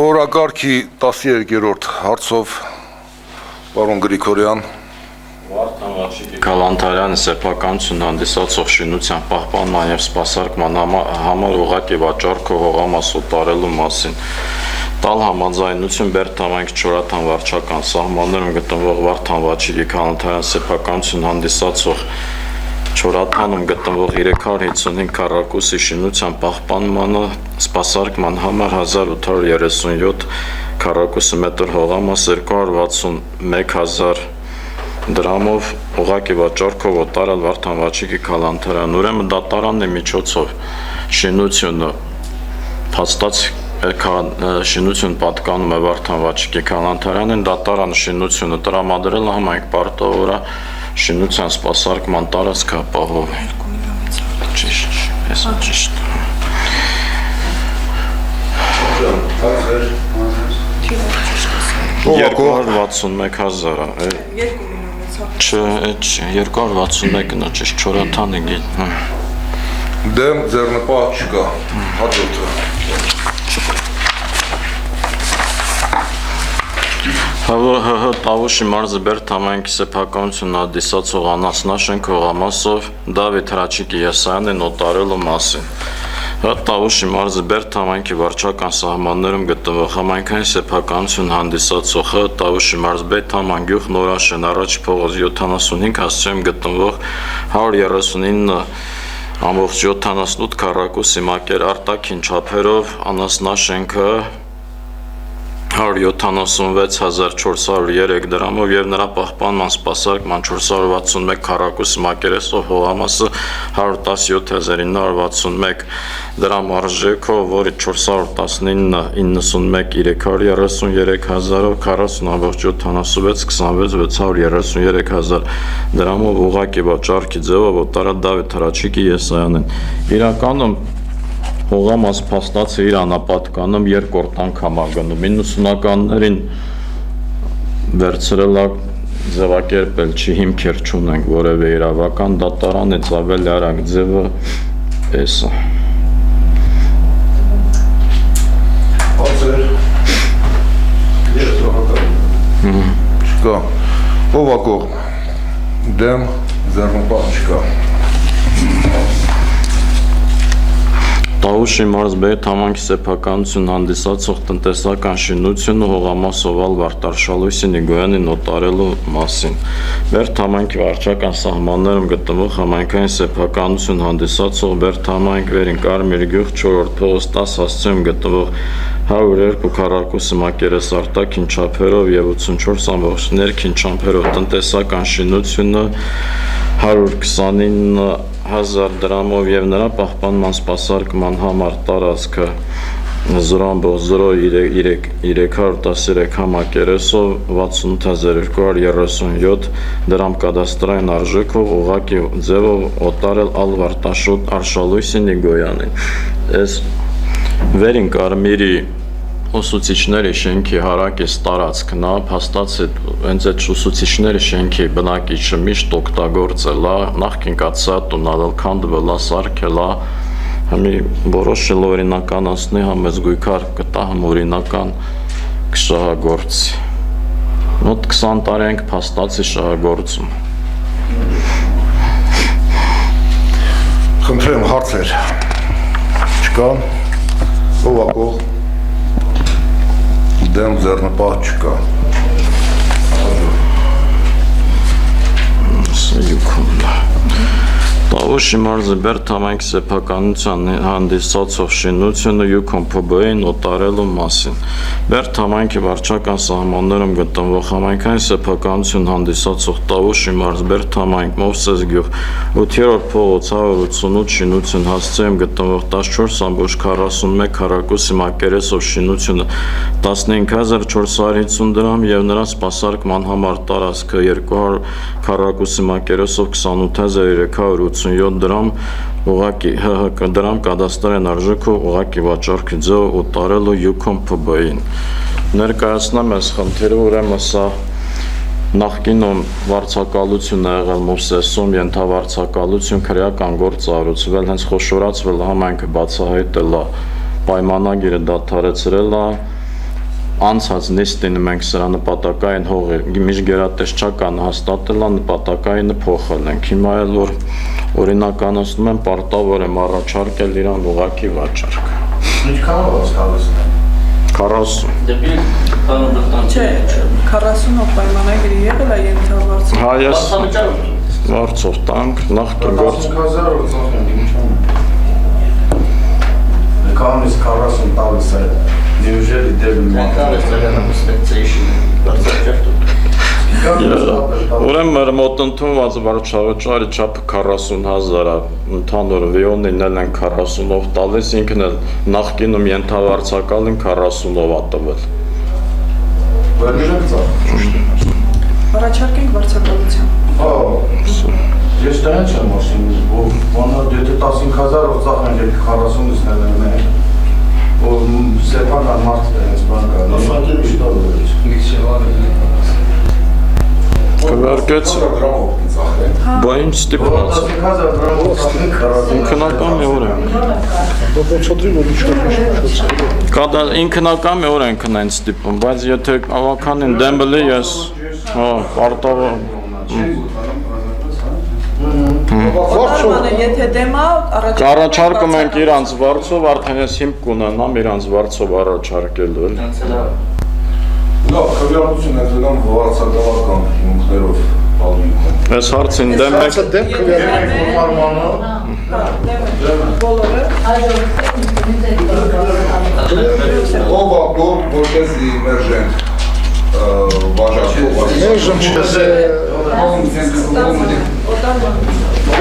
օրակարգի 12-րդ հարցով պարոն Գրիգորյան, Կալանթարյանը սեփականություն հանդիսացող շինության պահպանման եւ սպասարկման համար ուղղակի վաճառքը հողամաս օտարելու մասին տալ համաձայնություն Բերդամայնք Չորաթան վարչական սահմաններում գտնվող Վարդան Վաչիկի Կալանթարյան սեփականություն հանդիսացող Չորաթանում գտնվող 355 քառակուսի շինության պահպանմանը սպասարկման համար 1837 քառակուսի մետր հողամաս 261,000 դրամով ուղղակի վաճառքով օտարել Վարդան Վաչիկի Կալանթարյան, ուրեմն դատարանների միջոցով շինությունը փաստած շինություն պատկանում է Վարդան Վաչիկի Կալանթարյանին, դատարանը շինությունը տրամադրել համայնք պարտավորը շինության սպասարկման տարածքը ապահովել։ Ճիշտ, հեսա ճիշտ։ 261,000 է։ Չէ, 261-ն է, ճիշտ Չորաթանի գիտ։ դեմ ձեռնպա չկա։ Հաջորդը։ ՀՀ Տավուշի մարզի Բերդամայնքի սեփականություն հանդիսացող անասնաշենք հողամասով Դավիթ Հրաչիկ Եսայանին օտարելու մասին։ Տավուշի մարզի Բերդամայնքի վարչական սահմաններում գտնվող համայնքային սեփականություն հանդիսացող Տավուշի մարզ Բեթաման գյուղ Նորաշեն առաջ փողոց 75 հասցեում գտնվող 139,78 քառակուսի մակեր արտաքին չափերով անասնաշենքը 176,403 դրամով եւ նրա պահպանման սպասարկման 461 քառակուսի մակերեսով հողամասը 117,961 դրամ արժեքով, որի 419,91,333,000-ով 40,76,26,633,000 դրամով ուղղակի վաճառքի ձևով օտարել Դավիթ Հրաչիկի Եսայանին։ Իրականում հողամաս փաստացի իր անապատկանում երկրորդ անգամ է գնում 90-ականներին վերցրել է ձևակերպել չի հիմքեր չունենք որևէ իրավական դատարանից ավելի արագ ձևը էսը Հարցեր։ Չկա։ Ով է կողմ, դեմ ձեռնպա չկա։ Տավուշի մարզ Բերդամայնքի սեփականություն հանդիսացող տնտեսական շինությունը հողամասովալ Վարդարշալույսի Նիգոյանին օտարելու մասին։ Բերդամայնքի վարչական սահմաններում գտնվող համայնքային սեփականություն հանդիսացող Բերդամայնք Վերին Կարմիր գյուղ 4-րդ փողոց 10 հասցեում գտնվող 102 քառակուսի մակերես արտաքին չափերով եւ 84 ներքին չափերով տնտեսական շինությունը 129,000 դրամով եւ նրա պահպանման սպասարկման համար տարածքը 0.0313 համակերեսով 68,237 դրամ կադաստրային արժեքով ուղղակի ձևով օտարել Ալվարտաշոտ Արշալույսի Նիգոյանին։ Այս Վերին Կարմիրի ուսուցիչների շենքի հարակից տարածքն է, փաստած հենց այդ ուսուցիչների շենքի բնակիչը միշտ օգտագործել է, նախքին կացատուն ալել քանդվել է, սարքել է, համի որոշել օրինականացնի համեզգույքար կտա համ օրինական շահագործի։ Մոտ 20 տարի ենք փաստացի շահագործում։ Խնդրեմ հարցեր։ Չկան։ Ով է կողմ։ Դեմ ձեռնպահ չկա։ Տավուշի մարզի Բերթամայք սեփականության հանդիսացող շինությունը Յուքոն ՓԲ-ին օտարելու մասին։ Բերթամայքի վարչական սահմաններում գտնվող համայնքային սեփականություն հանդիսացող Տավուշի մարզ Բերթամայք Մովսես գյուղ 8-րդ փողոց 188 շինություն հասցեում գտնվող 14.41 քառակուսի մակերեսով շինությունը 15450 դրամ եւ նրա սպասարկման համար տարածքը 200 քառակուսի մակերեսով 28387 դրամ ուղակի ՀՀԿ դրամ կադաստրային արժեքով ուղակի վաճառքի ձևով օտարելու Յուքոն ՓԲ-ին։ Ներկայացնեմ այս խնդիրը, ուրեմն սա նախկինում վարձակալություն է եղել Մովսեսում, ենթավարձակալություն քրեական գործ արարել, հենց խոշորացվել համայնքը բացահայտել է, պայմանագիրը դադարեցրել է, անցած նիստին մենք սրա նպատակային հողը միջգերատեսչական հաստատել է, նպատակայինը փոխել ենք։ Հիմա էլ որ օրինականացնում են, պարտավոր եմ առաջարկել իրան ուղակի վաճառք։ Ինչքանով է ստալիսն։ 40։ Չէ, 40-ով պայմանագիրը եղել է ենթավարձը։ Հա, ես վարձով տանք, նախկին գործ։ 15000 ծախենք, ինչա՞ն։ Նկարից 40 տալիս է։ Неужели դեպի Ուրեմն մեր մոտ ընդունված վարչավճարի չափը 40000 է, ընդհանուր վիոնին էլ են 40-ով տալիս, ինքն էլ նախկինում ենթավարձակալին 40-ով է տվել։ Առաջարկ ենք վարձակալության։ Ես դրան չեմ ասում, ոնա դեպի 15000-ով ծախենք, դեպի 40-ից նելեն սեփական մարդ է այս բանկը։ Նոսակի շտով է։ Քվարկեց։ Բա ինչ ստիպված։ 15000 դրամով ծախենք 40։ Ինքնական մի օր ենք։ Կադա ինքնական մի օր ենք նենց ստիպում, բայց եթե ավականին դեմբլի ես, հա, պարտավոր Եթե դեմա առաջարկում ենք իրանց վարձով, արդեն ես հիմք կունենամ իրանց վարձով առաջարկելու էլ։ Լավ, քվեարկություն է դրան վարձակալական հիմքներով ալիքում։ Այս հարցին դեմ եք։ բոլորը Ով է կողմ, որպեսզի մերժենք վաճառքով։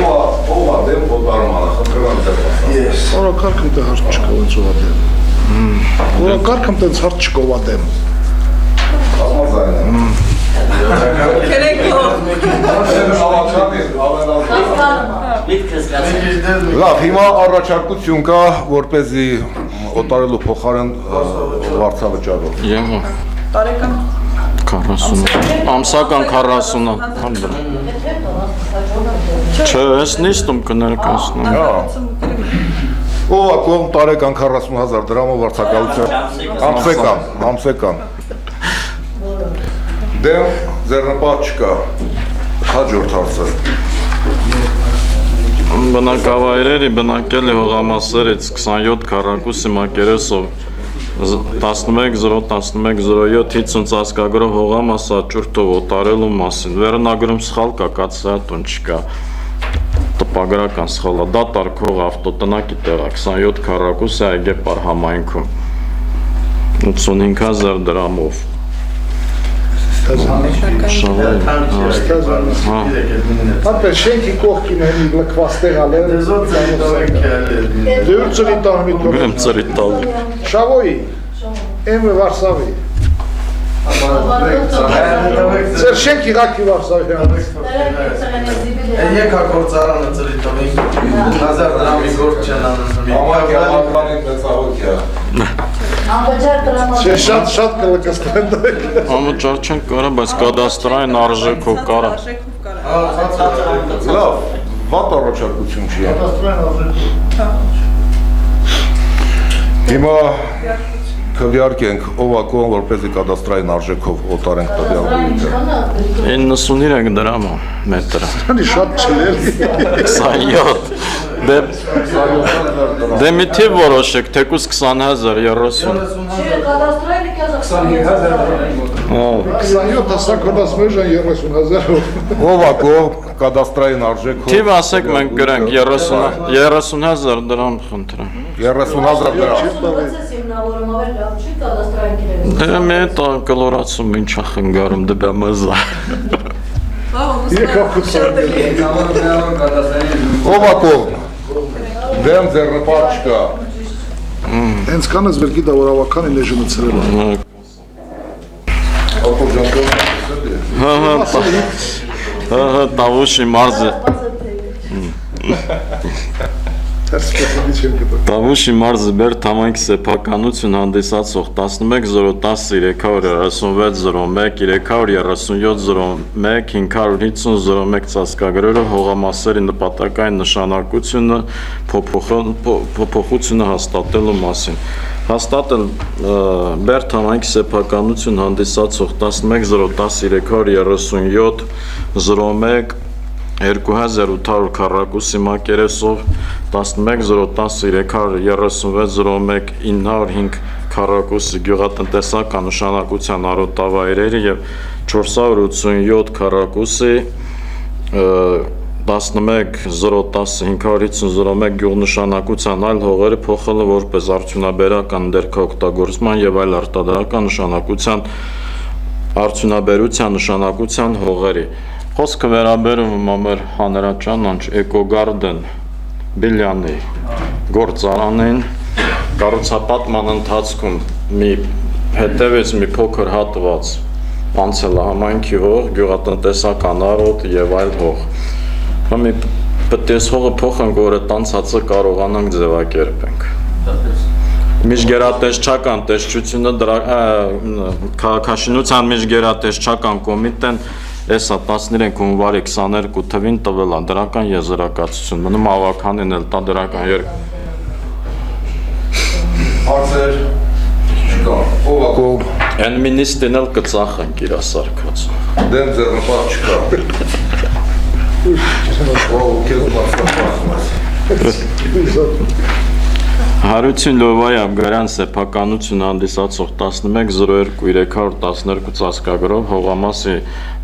Ով է դեմ օտարմանը, խնդրեմ եմ դեպ։ Օրակարգում դե հարց չկա ոնց ով դեմ։ Օրակարգում դե հարց չկա ով դեմ։ Համաձայն եմ։ Լավ, հիմա առաջարկություն կա, որպեսզի օտարելու փոխարեն վարձավճարով։ Եղա տարեկան 40, ամսական 40-ը։ Չէ, ես նիստում կներկայացնեմ։ Ով է կողմ տարեկան 40000 դրամով վարձակալություն։ Ամսական։ Դեմ ձեռնպահ չկա։ Հաջորդ հարցը։ Բնակավայրերի բնակելի հողամասերից 27 քառակուսի մակերեսով 11.0.11.07 ծածկագրով հողամասը ճուրտով օտարելու մասին։ Վերնագրում սխալ կա, կացատուն չկա։ Տպագրական սխալ է, դա տարկող ավտոտնակի տեղ է, 27 քառակուսի Այգեպար համայնքում 85000 դրամով։ Ապա շենքի կողքին հենի լքված տեղալ է։ Դեր ծրի տանմի Ուրեմ ծրի տալի։ Շավոյի, Էմը Վարսավի։ Ձեր շենքի ղաքի Վարսավի։ Եկա գործարանը ծրի տվին 1000 դրամի գործ չեն անում։ Չէ, շատ կլկստեն դա։ Համաճար չեն կարա, բայց կադաստրային արժեքով կարա։ Լավ, վատ առաջարկություն չի։ Հիմա քվեարկենք ով է կողմ, որպեսզի կադաստրային արժեքով օտարենք տվյալ գույքը։ 93 դրամ է մետրը։ Շատ չլեր։ 27 Դե մի թիվ որոշեք, թեկուզ 20,000, 30։ Կադաստրային Սանյոտ ասա կոնաս մեժան 30,000 Ով ա կողմ կադաստրային արժեք Թիվ ասեք մենք գրենք 30,000 դրամ խնդրեմ։ 30,000 դրամ։ Դե մի տա կլորացում ինչա խնգարում դե բամազա։ Եկավ կուսարդել Ով ա կողմ։ Դեմ ձեռնպատ չկա։ Հենց կանս վերքի դավորավականի նեժունը ծրել Հա, տավուշի մարզը։ Տավուշի մարզը Բերդ համայնքի սեփականություն հանդիսացող 11-010-336-01 337-01 550-01 ծածկագրերը հողամասերի նպատակային նշանակությունը փոփոխությունը հաստատելու մասին։ Հաստատել Բերդ համայնքի սեփականություն հանդիսացող 11-010-337-01 2800 քառակուսի մակերեսով 11-010-336-01 905 քառակուսի գյուղատնտեսական նշանակության արոտավայրերի եւ 487 քառակուսի 11-010-550-01 գյուղնշանակության այլ հողերը փոխելը որպես արդյունաբերական դերքօգտագործման եւ այլ արտադրական նշանակության արդյունաբերության նշանակության հողերի Խոսքը վերաբերում ամեր հանրաճանաչ Էկոգարդեն Բիլյանի գործարանին կառուցապատման ընթացքում հետևից մի փոքր հատված անցել է համայնքի հող, գյուղատնտեսական արոտ եւ այլ հող։ Մի պետք հողը փոխենք, որ այդ անցածը կարողանանք ձևակերպենք։ Միջգերատեսչական տեսչությունը քաղաքաշինության միջգերատեսչական կոմիտեն Էսա 13 հունվարի 22 թվին տվել է դրական եզրակացություն, մնում ավականին էլ տա դրական Հարցեր չկա, ով ա կողմ, Են մինիստին էլ կծախենք իր ասարկած։ դեմ ձեռնպատ չկա։ Ով կեզ Հարություն Լովայի Աբգարյան սեփականություն հանդիսացող 11-02-312 ծածկագրով հողամասի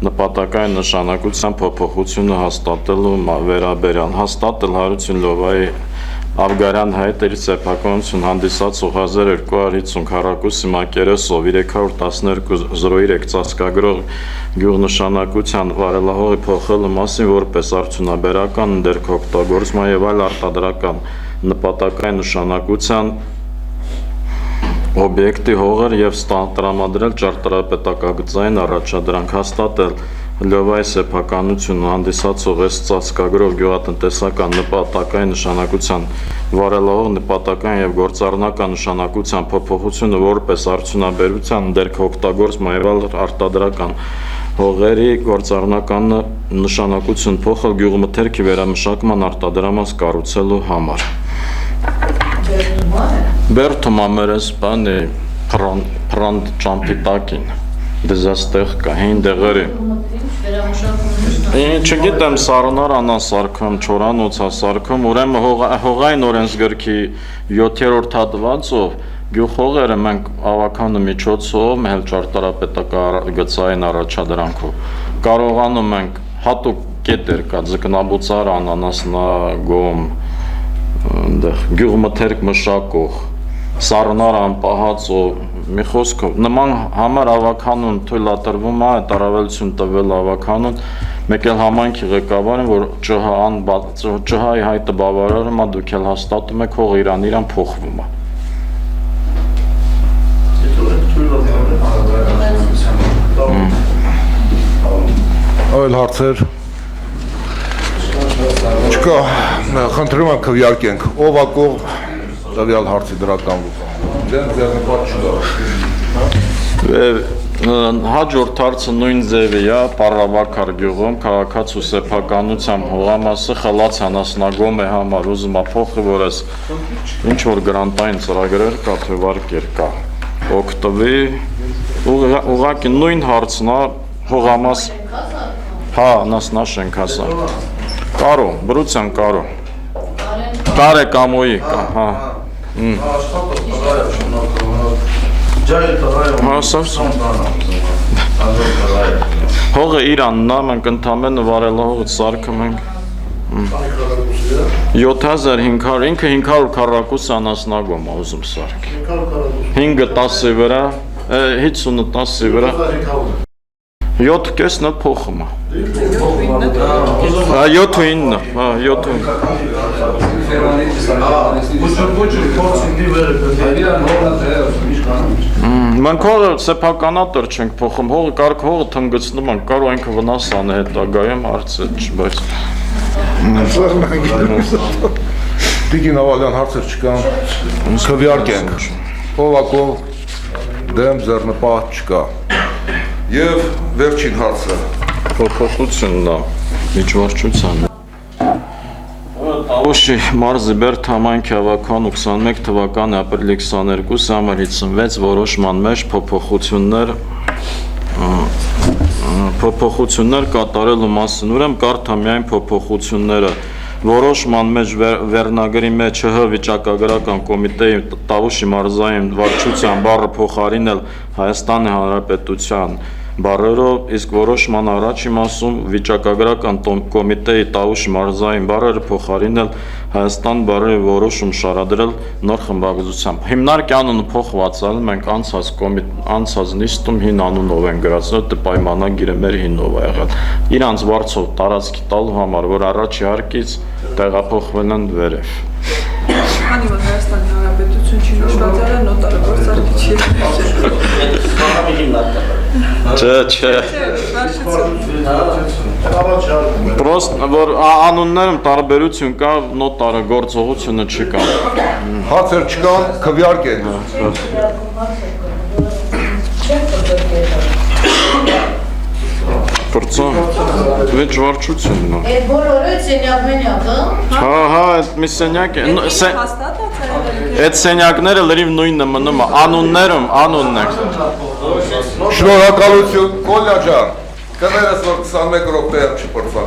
նպատակային նշանակության փոփոխությունը հաստատելու վերաբերյալ հաստատել Հարություն Լովայի Աբգարյան հայտերի սեփականություն հանդիսացող 1250 քառակուսի մակերեսով 312-03 ծածկագրով գյուղնշանակության վարելահողի փոխելու մասին որպես արդյունաբերական դերքօգտագործման եւ այլ արտադրական նպատակային նշանակության օբյեկտի հողեր եւ տրամադրել ճարտարապետակագծային առաջադրանք հաստատել Լովայի սեփականություն հանդիսացող այս ծածկագրով գյուղատնտեսական նպատակային նշանակության վարելահող նպատակային եւ գործառնական նշանակության փոփոխությունը որպես արդյունաբերության դերքօգտագործման եւ արտադրական հողերի գործառնական նշանակություն փոխել գյուղմթերքի վերամշակման արտադրամաս կառուցելու համար Բերթում ամերես բանի պրանդ ճամպիտակին դեզաստեղ կա հին դեղերի Չգիտեմ սարնար անասարքում, չորանոց հասարքում, ուրեմն հողային օրենսգրքի 7-րդ հատվածով գյուղհողերը մենք ավականը միջոցով մել ճարտարապետակագծային առաջադրանքով կարողանում ենք հատուկ կետեր կա ձկնաբուծար անանասնագոմ գյուղմթերք մշակող սառնար անպահածով մի խոսքով նման համար ավականուն թույլատրվում է այդ առավելություն տվել ավականուն մեկ էլ համայնքի ղեկավարին որ ՃՀ-ի հայտը բավարարում է դուք էլ հաստատում եք հող իրան փոխվում է Այլ հարցեր չկա, խնդրում եմ քվեարկենք, ով ա կողմ տվյալ հարցի դրականվող Դեմ ձեռնպատ չկա Հաջորդ հարցը նույն ձևի է Պառավարքար գյուղում քաղաքացու սեփականության հողամասը խլած անասնագոմ է համար ուզում է փոխի որ այս ինչ որ գրանտային ծրագրեր կա թե վարկեր կա օգտվի ուղղակի նույն հարցն է հողամաս հա անասնաշենք հասա Կարո, բրուցյան կարո Տարեկամոյի, հա։ Աշխատող կրայ, շնորհակալ։ Ջայ կրայ։ Հասավ։ Ալո կրայ։ Հողը Իրանն է, մենք ընդամենը վարելահողից սարքում ենք 7500, ինքը 500 քառակուսի անասնագոմ է ուզում սարք։ 5-ը 10-ի վրա, 50-ը 10-ի վրա, 7 կեսն է փոխում է։ 7-9, հա, 7-9։ Մենք հողը սեփականատար չենք փոխում, հողը կարգ հողը տնգցնում ենք, կարող ինքը վնաս անի հետագայում հարցը չբայց։ Տիկին Ավալյան հարցեր չկան, քվեարկենք, ովակով դեմ ձեռնպահ չկա։ Եվ վերջին հարցը, Փոփոխությունն է, միջվարչության։ Տավուշի մարզի Բերդ համայնքի ավականն 21 թվականի ապրիլի 22-ի համար 56 որոշման մեջ փոփոխություններ կատարելու մասին։ Ուրեմն կարդա միայն փոփոխությունները որոշման մեջ վերնագրի մեջ ՀՀ վիճակագրական կոմիտեի Տավուշի մարզային վարչության բառը փոխարինել Հայաստանի Հանրապետության բառերով, իսկ որոշման առաջի մասում վիճակագրական կոմիտեի Տավուշի մարզային բառերը փոխարինել Հայաստան բառերի որոշում շարադրել նոր խմբագրությամբ։ Հիմնարկի անունը փոխված է, մենք անցած նիստում հին անունով են գրացել, դե պայմանագիրը մեր հինով է եղել։ Իրանց վարձով տարածքի տալու համար, որ առաջի հարկից տեղափոխվել են վերև։ Քանի որ Հայաստանի Հանրապետություն չի նշված եղել, նոտարը գործարքի չի։ Պրոստ, որ անուններում տարբերություն կա, նոտարը գործողությունը չկա։ հարցեր չկան, քվեարկենք։ Պրծա, վեճ վարչությունն է։ Այդ բոլորը սենյակ-մենյակը։ Հա, այդ մի սենյակ է։ Այդ սենյակները լրիվ նույնը մնում է, անուններում, անունն է։ Շնորհակալություն, Կոլյա ջան, կներես, որ 21 րոպե չփրկվա։